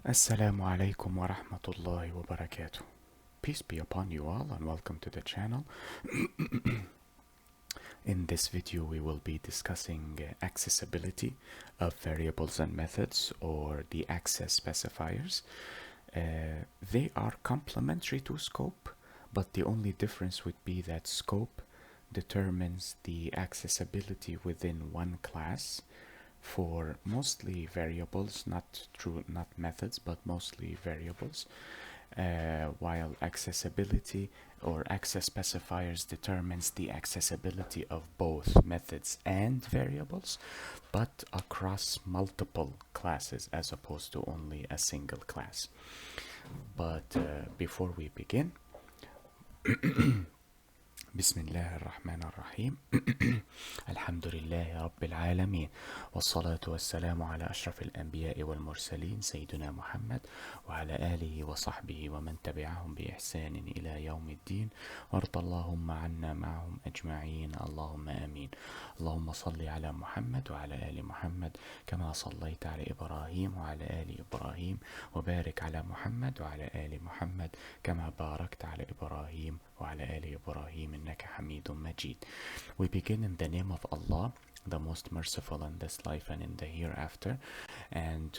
Assalamu alaikum wa rahmatullahi wa barakatuh. Peace be upon you all and welcome to the channel. In this video we will be discussing accessibility of variables and methods, or the access specifiers. They are complementary to scope, but the only difference would be that scope determines the accessibility within one class for mostly variables, not methods, but mostly variables, while accessibility or access specifiers determines the accessibility of both methods and variables, but across multiple classes as opposed to only a single class. But before we begin, بسم الله الرحمن الرحيم. الحمد لله رب العالمين، والصلاة والسلام على أشرف الأنبياء والمرسلين سيدنا محمد وعلى آله وصحبه ومن تبعهم بإحسان إلى يوم الدين، وارض اللهم عنا معهم أجمعين اللهم آمين. اللهم صل على محمد وعلى آل محمد كما صليت على إبراهيم وعلى آل إبراهيم، وبارك على محمد وعلى آل محمد كما باركت على إبراهيم وعلى آل إبراهيم إنك حميد مجيد. We begin in the name of Allah, the most merciful in this life and in the hereafter, and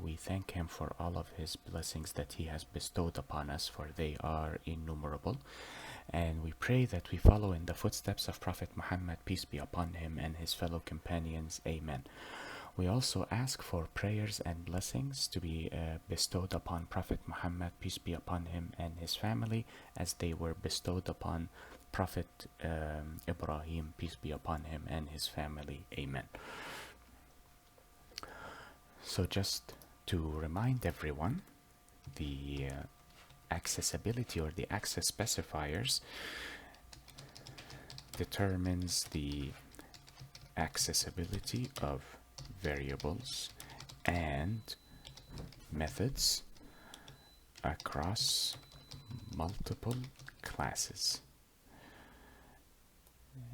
we thank Him for all of His blessings that He has bestowed upon us, for they are innumerable. And we pray that we follow in the footsteps of Prophet Muhammad, peace be upon him, and his fellow companions. Amen. We also ask for prayers and blessings to be bestowed upon Prophet Muhammad, peace be upon him, and his family, as they were bestowed upon Prophet Ibrahim, peace be upon him, and his family. Amen. So just to remind everyone, the accessibility or the access specifiers determines the accessibility of variables and methods across multiple classes.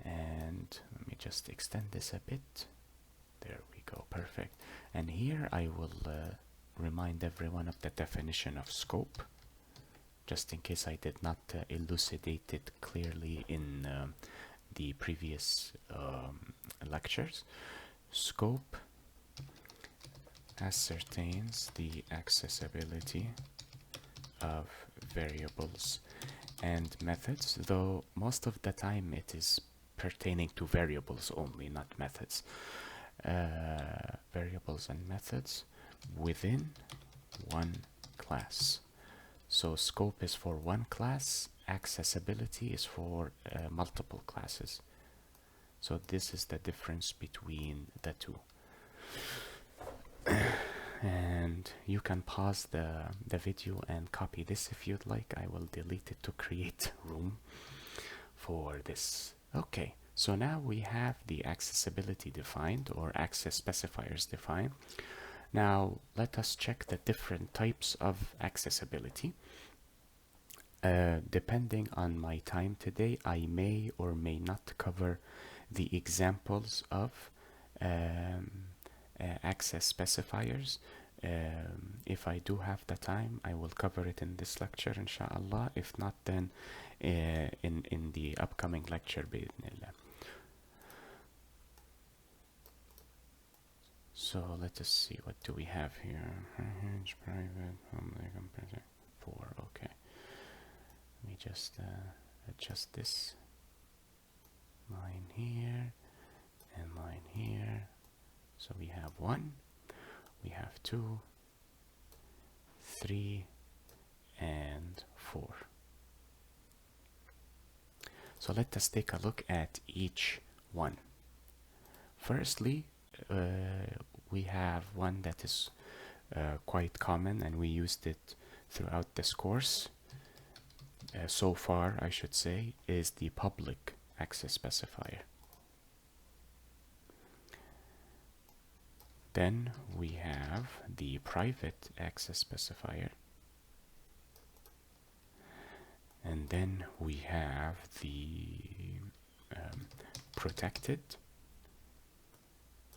And let me just extend this a bit. There we go, perfect. And here I will remind everyone of the definition of scope, just in case I did not elucidate it clearly in the previous lectures. Scope ascertains the accessibility of variables and methods, though most of the time it is pertaining to variables only, not methods. Variables and methods within one class. So scope is for one class, accessibility is for multiple classes. So this is the difference between the two. And you can pause the video and copy this if you'd like. I will delete it to create room for this. Okay, so now we have the accessibility defined, or access specifiers defined. Now let us check the different types of accessibility. Depending on my time today, I may or may not cover the examples of access specifiers. If I do have the time, I will cover it in this lecture, inshallah. If not, then in the upcoming lecture, bi'idhnillah. So let us see, what do we have here? Private, public, 4, okay. Let me just adjust this line here and line here. So we have 1, we have 2, 3, and 4. So let us take a look at each one. Firstly, we have one that is quite common, and we used it throughout this course. So far, I should say, is the public access specifier. Then we have the private access specifier. And then we have the protected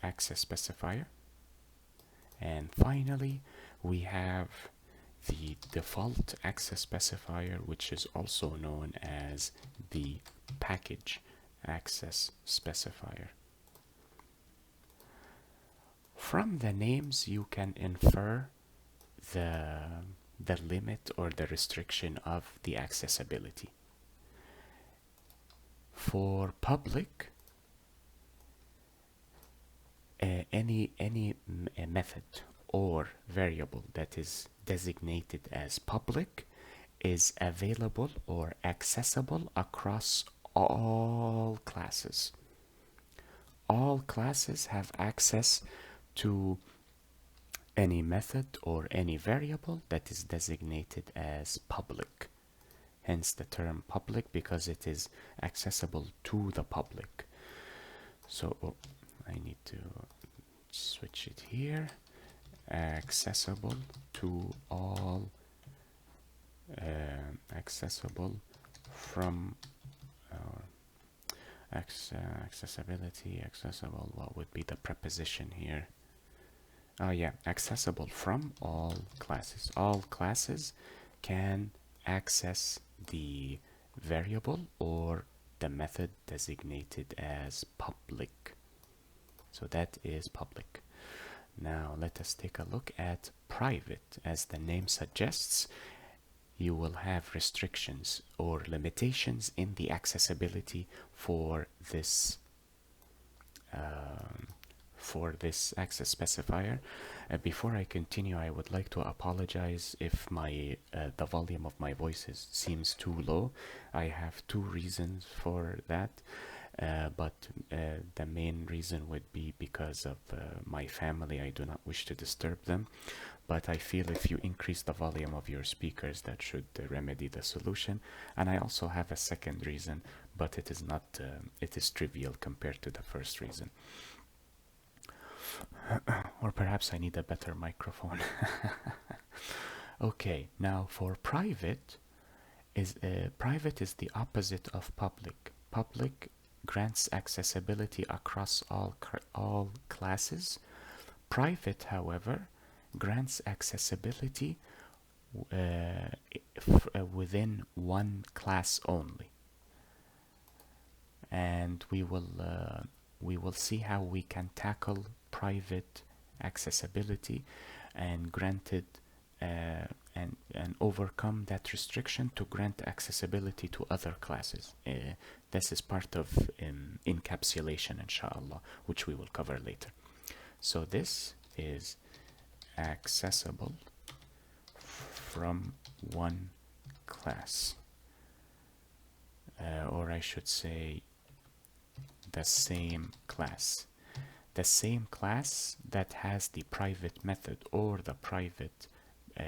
access specifier. And finally, we have the default access specifier, which is also known as the package access specifier. From the names, you can infer the limit or the restriction of the accessibility. For public, any method or variable that is designated as public is available or accessible across all classes. All classes have access to any method or any variable that is designated as public. Hence the term public, because it is accessible to the public. So I need to switch it here. Accessible to all, accessible from accessibility, accessible, what would be the preposition here? Oh yeah, accessible from all classes. All classes can access the variable or the method designated as public. So that is public. Now let us take a look at private. As the name suggests, you will have restrictions or limitations in the accessibility for this access specifier. Before I continue, I would like to apologize if the volume of my voice seems too low. I have two reasons for that. But the main reason would be because of my family. I do not wish to disturb them, but I feel if you increase the volume of your speakers, that should remedy the solution. And I also have a second reason, but it is not, it is trivial compared to the first reason. Or perhaps I need a better microphone. Okay, now for private is the opposite of public. Public grants accessibility across all classes. Private, however, grants accessibility within one class only. And we will see how we can tackle private accessibility and granted and overcome that restriction to grant accessibility to other classes. This is part of encapsulation, inshallah, which we will cover later. So this is accessible from one class, or I should say the same class. The same class that has the private method or the private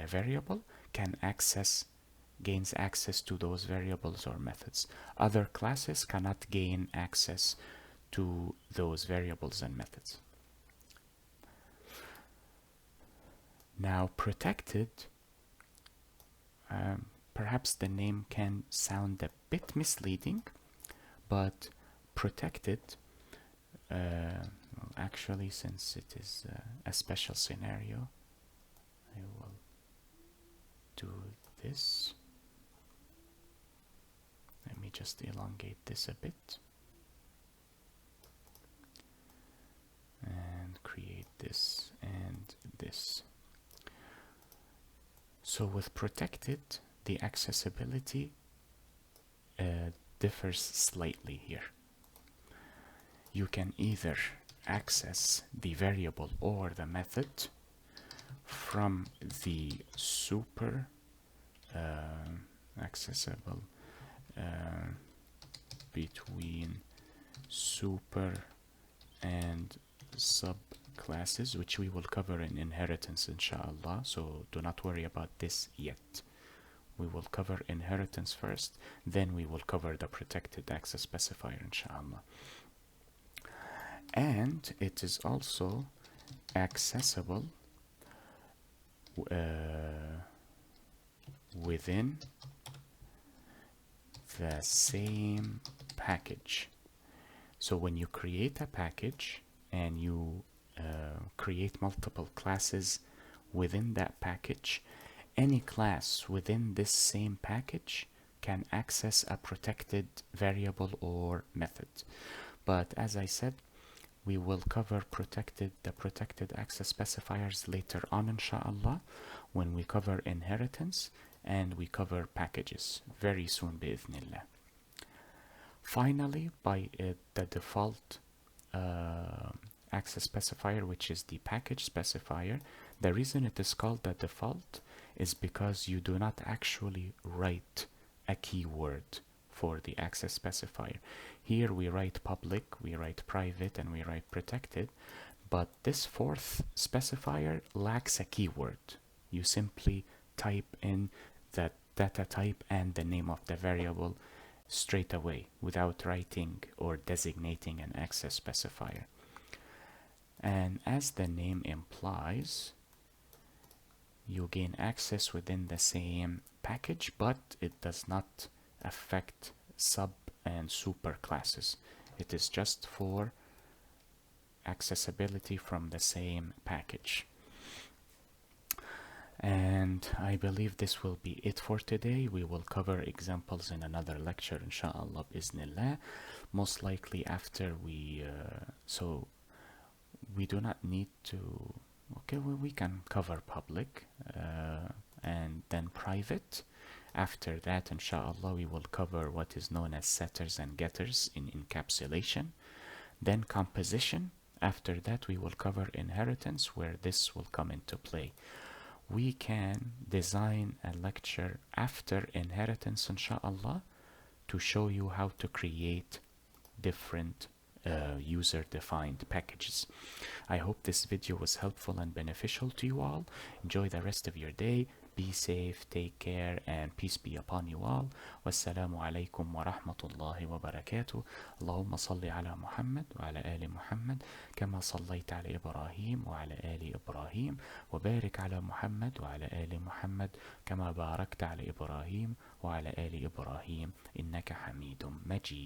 variable gains access to those variables or methods. Other classes cannot gain access to those variables and methods. Now, protected, perhaps the name can sound a bit misleading, but protected, well, actually, since it is a special scenario, I will do this. Let me just elongate this a bit and create this and this. So with protected, the accessibility differs slightly here. You can either access the variable or the method from the super accessible between super and subclasses, which we will cover in inheritance, inshallah, so do not worry about this yet. We will cover inheritance first, then we will cover the protected access specifier, inshallah. And it is also accessible within the same package. So when you create a package and you create multiple classes within that package. Any class within this same package can access a protected variable or method. But as I said, we will cover the protected access specifiers later on, inshallah, when we cover inheritance and we cover packages very soon, bi'idhnillah. Finally, by the default access specifier, which is the package specifier, the reason it is called the default is because you do not actually write a keyword for the access specifier. Here we write public, we write private, and we write protected, but this fourth specifier lacks a keyword. You simply type in the data type and the name of the variable straight away without writing or designating an access specifier. And as the name implies, you gain access within the same package, but it does not affect sub and super classes. It is just for accessibility from the same package. And I believe this will be it for today. We will cover examples in another lecture, inshallah, biznillah. Most likely after so we do not need to, okay, well, we can cover public and then private. After that, inshallah, we will cover what is known as setters and getters in encapsulation. Then composition. After that, we will cover inheritance, where this will come into play. We can design a lecture after inheritance, inshallah, to show you how to create different user-defined packages. I hope this video was helpful and beneficial to you all. Enjoy the rest of your day. Be safe, take care, and peace be upon you all. Wassalamu alaikum wa rahmatullahi wa barakatuh. Allahumma salli ala Muhammad wa ala ali Muhammad kama sallayta ala Ibrahim wa ala ali Ibrahim wa barik ala Muhammad wa ala ali Muhammad kama barakta ala Ibrahim wa ala ali Ibrahim innaka hamidum majid.